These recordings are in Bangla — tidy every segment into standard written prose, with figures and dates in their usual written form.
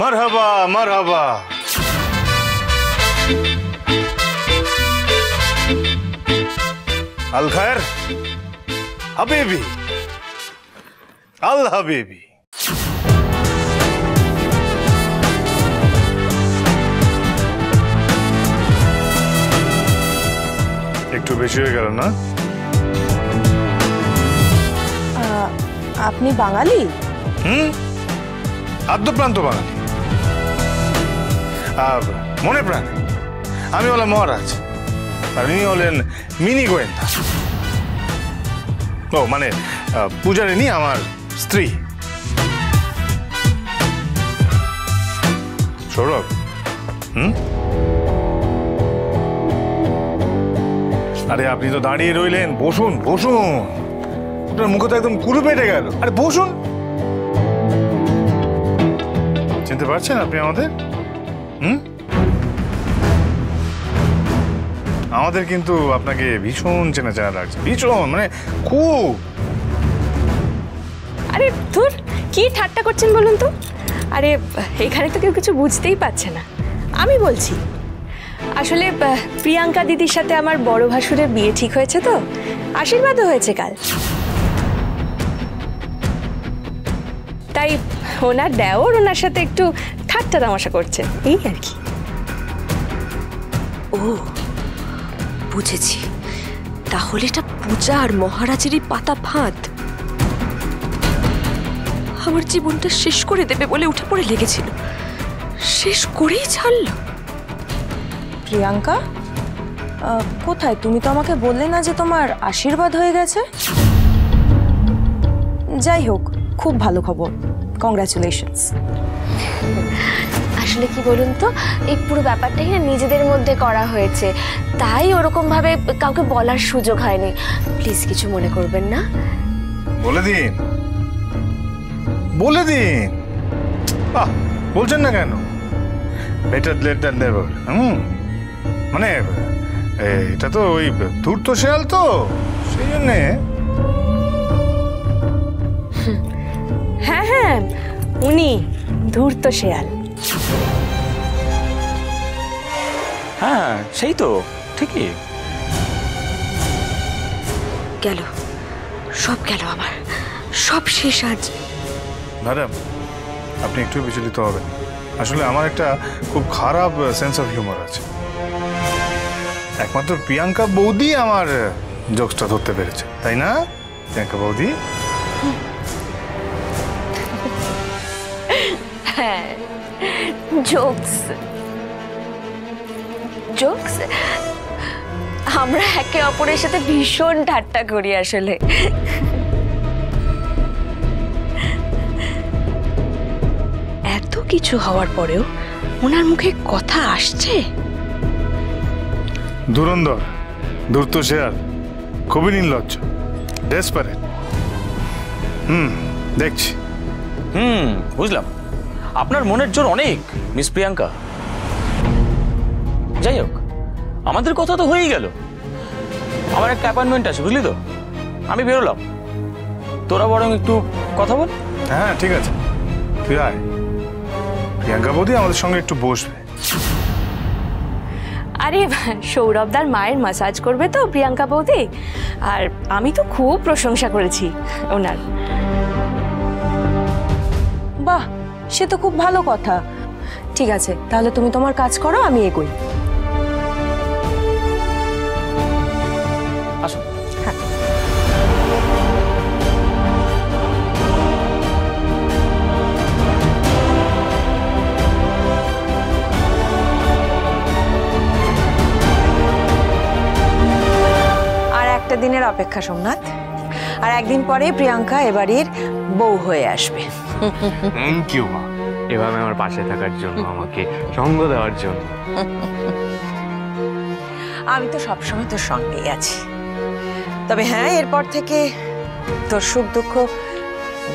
মারহাবা মারহাবা। আল খায়ের হাবিবি, আল হাবিবি। একটু বেশি হয়ে গেল না? আপনি বাঙালি? আদ্যপ্রান্ত বাঙালি, মনে প্রাণে। আমি হলাম মহারাজ, আর ইনি হলেন মিনি গোয়েন্দা। ও মানে পূজারিনী আমার স্ত্রী। সৌরভ, আরে আপনি তো দাঁড়িয়ে রইলেন, বসুন বসুন। আপনার মুখে তো একদম কুলু পেটে গেল। আরে বসুন। চিনতে পারছেন আপনি আমাদের? আমাদের কিন্তু আপনাকে ভীষণ চেনা চেনা লাগছে, ভীষণ, মানে খুব। আরে ধুর, কি ঠাট্টা করছেন বলুন তো? আরে এখানে তো কেউ কিছু বুঝতেই পারছে না। আমি বলছি, আসলে প্রিয়াঙ্কা দিদির সাথে আমার বড় ভাসুরের বিয়ে ঠিক হয়েছে, তো আশীর্বাদও হয়েছে কাল। তাই ওনার দেওর ওনার সাথে একটু ঠাট্টা তামাশা করছে, এই আর কি। ও বুঝেছি, তাহলে এটা পূজা আর মহারাজেরই পাতা ফাঁদ। আমার জীবনটা শেষ করে দেবে বলে উঠে পড়ে লেগেছিল, শেষ করেই ছাড়ল। প্রিয়াঙ্কা কোথায়? তুমি তো আমাকে বললে না যে তোমার আশীর্বাদ হয়ে গেছে? যাই হোক, খুব ভালো খবর, কংগ্রাচুলেশনস। আসলে কি বলুন তো, এই পুরো ব্যাপারটাই না নিজেদের মধ্যে করা হয়েছে, তাই ওরকম ভাবে কাউকে বলার সুযোগ হয়নি। প্লিজ কিছু মনে করবেন না। বলে দিন, বলে দিন। বলছেন না কেন? Better late than never. মানে এটা তো ওই ধূর্ত শেয়াল, তো সেই জন্যে। হ্যাঁ হ্যাঁ, উনি ধূর্ত শেয়াল। হ্যাঁ সেই তো, ঠিকই। গেল, সব গেল, আমার সব শেষ আজ। ম্যাডাম, আপনি একটু বিচলিত হবেন। আসলে আমার একটা খুব খারাপ সেন্স অফ হিউমার আছে। একমাত্র প্রিয়াঙ্কা বৌদি আমার জোকসটা ধরতে পেরেছে, তাই না প্রিয়াঙ্কা বৌদি? হ্যাঁ, জোকস জোকস আমরা একে অপরের সাথে ভীষণ ঠাট্টা করি আসলে। এত কিছু হওয়ার পরেও ওনার মুখে কথা আসছে। ধুরন্ধর, ধূর্ত শেয়াল, খুবই নির্লজ্জ, ডেসপারেট। দেখছি। বুঝলাম, আপনার মনের জোর অনেক মিস প্রিয়াঙ্কা। যাই হোক, আমাদের কথা তো হয়েই গেল। আমার একটা অ্যাপয়েন্টমেন্ট আছে, বুঝলি তো, আমি বেরোলাম। তোরা বরং একটু কথা বল। হ্যাঁ ঠিক আছে, তুই আয়। প্রিয়াঙ্কা বৌদি আমাদের সঙ্গে একটু বসবে। আরে সৌরভদার মায়ের মাসাজ করবে তো প্রিয়াঙ্কা বৌদি, আর আমি তো খুব প্রশংসা করেছি ওনার। বাহ, সে তো খুব ভালো কথা। ঠিক আছে, তাহলে তুমি তোমার কাজ করো, আমি এগোই। আসুন। হ্যাঁ। আর একটা দিনের অপেক্ষা সোমনাথ, আর একদিন পরে প্রিয়াঙ্কা এবাড়ির বউ হয়ে আসবে। থ্যাংক ইউ মা, এভাবে আমার পাশে থাকার জন্য, আমাকে সঙ্গ দেওয়ার জন্য। আমি তো সবসময় তোর সঙ্গেই আছি। তবে হ্যাঁ, এরপর থেকে তোর সুখ দুঃখ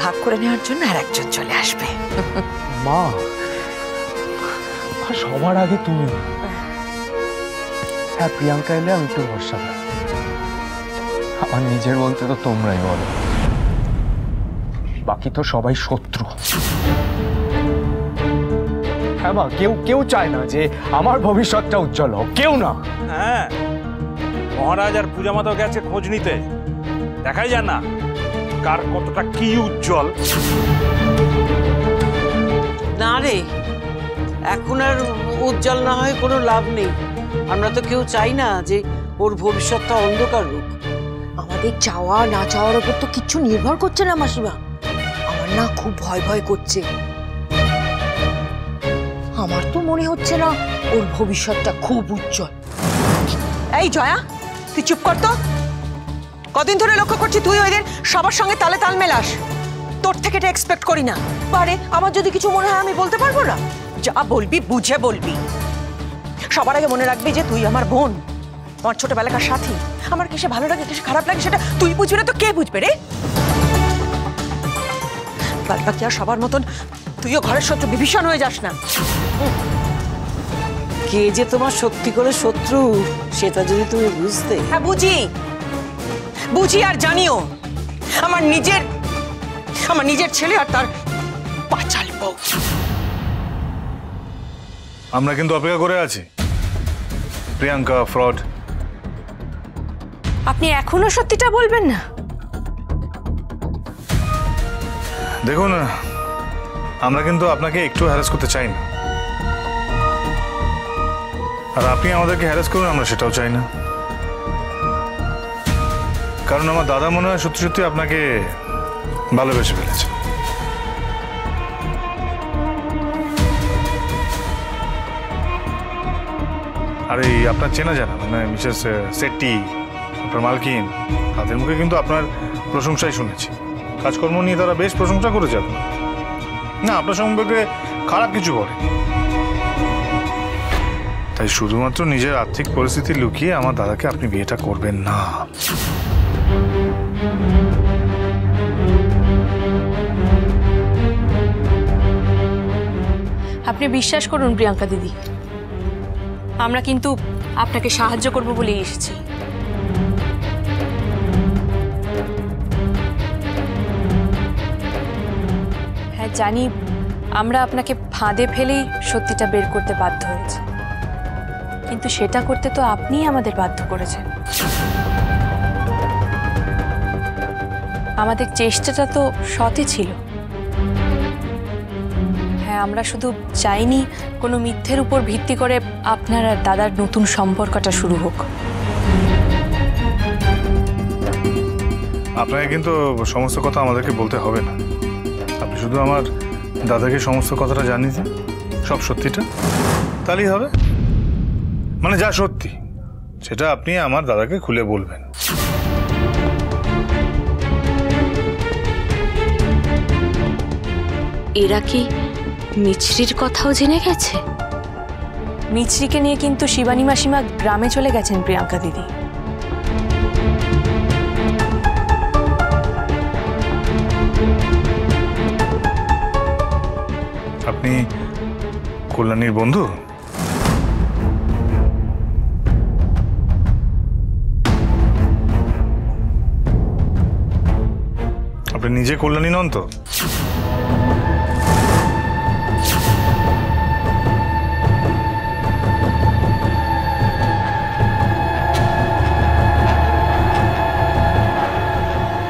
ভাগ করে নেওয়ার জন্য আর একজন চলে আসবে। মা, সবার আগে তুমি। হ্যাঁ, প্রিয়াঙ্কা এলে আমি একটু ভরসা পাই। আমার নিজের বলতে তো তোমরাই বলো, বাকি তো সবাই শত্রু। হ্যাঁ মা, কেউ কেউ চায় না যে আমার ভবিষ্যৎটা উজ্জ্বল হোক, কেউ না। হ্যাঁ, মহারাজ আর পূজা মাতা গেছে খোঁজ নিতে, দেখাই যায় না কার কতটা কি উজ্জ্বল। না রে, এখন আর উজ্জ্বল না হয় কোনো লাভ নেই। আমরা তো কেউ চাই না যে ওর ভবিষ্যৎটা অন্ধকার হোক। আমাদের চাওয়া না চাওয়ার উপর তো কিচ্ছু নির্ভর করছে না মাসিমা। আমার না খুব ভয় ভয় করছে। আমার তো মনে হচ্ছে না ওর ভবিষ্যৎটা খুব উজ্জ্বল। এই জয়া, তুই চুপ কর তো। কদিন ধরে লক্ষ্য করছি তুই ওদের সবার সঙ্গে তালে তাল মেলাস। তোর থেকে এটা এক্সপেক্ট করি না। পারে আমার যদি কিছু মনে হয় আমি বলতে পারবো না? যা বলবি বুঝে বলবি। সবার আগে মনে রাখবি যে তুই আমার বোন, আমার ছোটবেলাকার সাথী। আমার কিসে ভালো লাগে কিসে খারাপ লাগে সেটা তুই বুঝবি না তো কে বুঝবে রে? বাকি আর সবার মতন তুইও ঘরের শত্রু বিভীষণ হয়ে যাস না। কে যে তোমার সত্যি করে শত্রু সেটা যদি তুমি বুঝতে। হ্যাঁ বুঝি, বুঝি আর জানিও। আমার নিজের ছেলে আর তার পাঁচাল বউ। আমরা কিন্তু অপেক্ষা করে আছি। প্রিয়াঙ্কা ফ্রড। আপনি এখনো সত্যিটা বলবেন না? দেখুন, আমরা কিন্তু আপনাকে একটু হ্যারাস করতে চাই না, আর আপনি আমাদেরকে হ্যারাস করুন আমরা সেটাও চাই না। কারণ আমার দাদা মনে হয় সত্যি সত্যি আপনাকে ভালোবেসে ফেলেছে। আর এই আপনার চেনা জানা মানে মিসেস সেট্টি, আপনার মালকিন, তাদের মুখে কিন্তু আপনার প্রশংসাই শুনেছি। কাজকর্ম নিয়ে তারা বেশ প্রশংসা করেছে আপনার। না, আপনার সম্পর্কে খারাপ কিছু বলে। তাই শুধুমাত্র নিজের আর্থিক পরিস্থিতি লুকিয়ে আমার দাদাকে আপনি বিয়েটা করবেন না। আপনি বিশ্বাস করুন প্রিয়াঙ্কা দিদি, আমরা কিন্তু আপনাকে সাহায্য করব বলেই এসেছি। হ্যাঁ জানি, আমরা আপনাকে ফাঁদে ফেলেই সত্যিটা বের করতে বাধ্য হয়েছি, কিন্তু সেটা করতে তো আপনিই আমাদের বাধ্য করেছেন। আমাদের চেষ্টাটা তো সৎই ছিল। হ্যাঁ, আমরা শুধু চাইনি কোনো মিথ্যের উপর ভিত্তি করে আপনার আর দাদার নতুন সম্পর্কটা শুরু হোক। আপনাকে কিন্তু সমস্ত কথা আমাদেরকে বলতে হবে না। আপনি শুধু আমার দাদাকে সমস্ত কথাটা জানিয়ে দিন, সব সত্যিটা, তাহলেই হবে। মানে যা সত্যি সেটা আপনি আমার দাদাকে খুলে বলবেন। এরা কি মিছরির কথাও জেনে গেছে? মিছরিকে নিয়ে কিন্তু শিবানী মাসিমা গ্রামে চলে গেছেন প্রিয়াঙ্কা দিদি। আপনি কল্যাণীর বন্ধু? আপনি নিজে কল্যাণী নন তো?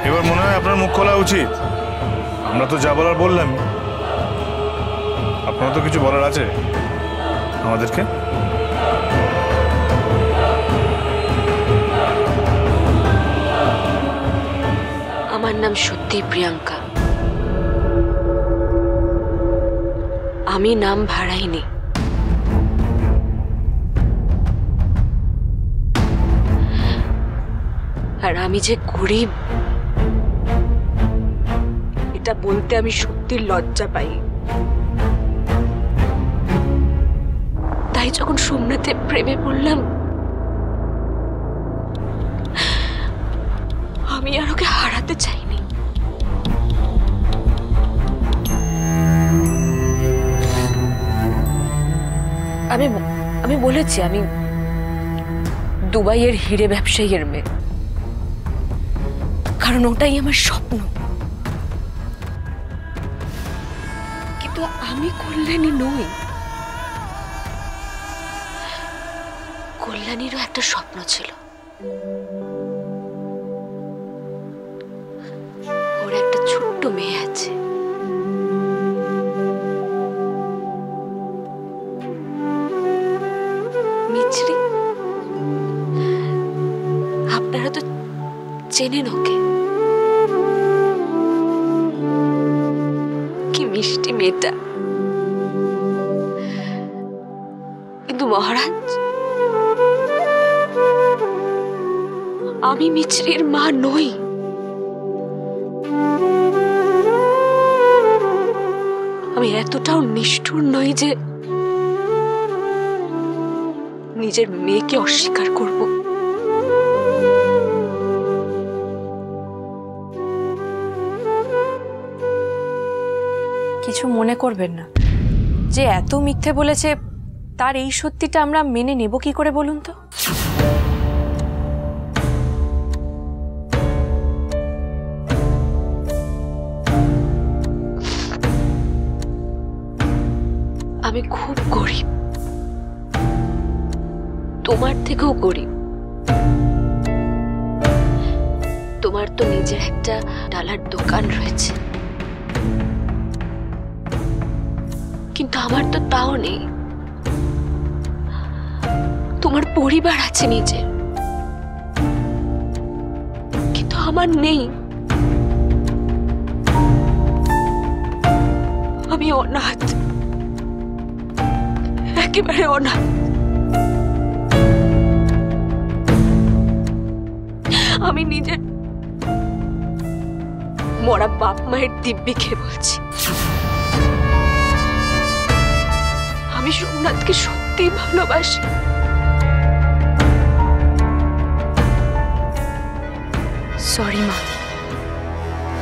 এবার মনে হয় আপনার মুখ খোলা উচিত। আমরা তো যা বলার বললাম, আপনার তো কিছু বলার আছে আমাদেরকে। আমার নাম সত্যি প্রিয়াঙ্কা। আমি নাম ভাড়াইনি। আর আমি যে গরিব এটা বলতে আমি সত্যি লজ্জা পাই। তাই যখন সোমনাথে প্রেমে পড়লাম, আমি আর ওকে হারাতে চাইনি। আমি বলেছি আমি দুবাইয়ের হিরে ব্যবসায়ীর মেয়ে, কারণ ওটাই আমার স্বপ্ন। কিন্তু আমি কল্যাণী নই। কল্যাণীরও একটা স্বপ্ন ছিল, ওর একটা ছোট্ট মেয়ে আছে। মিছরি, আপনারা তো চেনেন ওকে। কি মিষ্টি মেয়েটা। কিন্তু মহারাজ, আমি মিছরির মা নই। আমি এতটাও নিষ্ঠুর নই যে নিজের মেয়েকে অস্বীকার করব। কিছু মনে করবেন না, যে এত মিথ্যে বলেছে তার এই সত্যিটা আমরা মেনে নেব কি করে বলুন তো? আমি খুব গরিব, তোমার থেকেও গরিব। তোমার তো নিজের একটা ডালার দোকান রয়েছে, কিন্তু আমার তো তাও নেই। তোমার পরিবার আছে নিজের, কিন্তু আমার নেই। আমি অনাথ, একেবারে অনাথ। আমি নিজের মরা বাপ মায়ের দিব্যি খেয়ে বলছি, আমি সোমনাথকে সত্যি ভালোবাসি। সরি মা,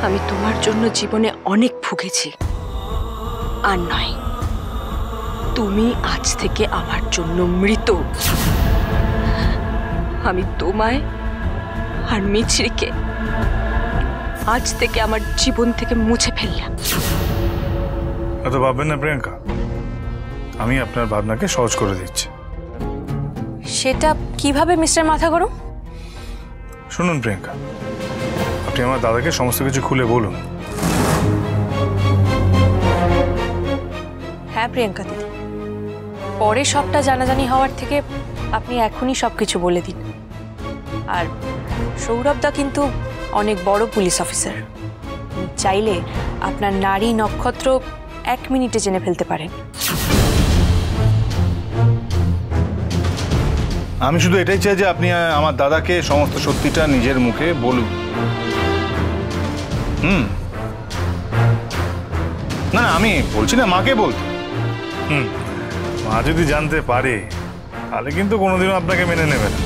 আমি তোমার জন্য জীবনে অনেক ভুগেছি। আর নয়, তুমি আজ থেকে আমার জন্য মৃত। আমি তোমায় আর মিছরিকে আজ থেকে আমার জীবন থেকে মুছে ফেললাম। এত ভাববেন না প্রিয়াঙ্কা, আমি আপনার ভাবনাকে সহজ করে দিচ্ছি। সেটা কিভাবে মিস্টার মাথা গরম? শুনুন প্রিয়াঙ্কা, আপনি আমার দাদাকে সমস্ত কিছু খুলে বলুন। হ্যাঁ প্রিয়াঙ্কা দিদি, পরে সবটা জানাজানি হওয়ার থেকে আপনি এখনই সবকিছু বলে দিন। আর সৌরভদা কিন্তু অনেক বড় পুলিশ অফিসার, চাইলে আপনার নারী নক্ষত্র 1 মিনিটে জেনে ফেলতে পারেন। আমি শুধু এটাই চাই যে আপনি আমার দাদাকে সমস্ত সত্যিটা নিজের মুখে বলুন। না, আমি বলছি না মাকে বলতে। মা যদি জানতে পারে তাহলে কিন্তু কোনোদিনও আপনাকে মেনে নেবে না।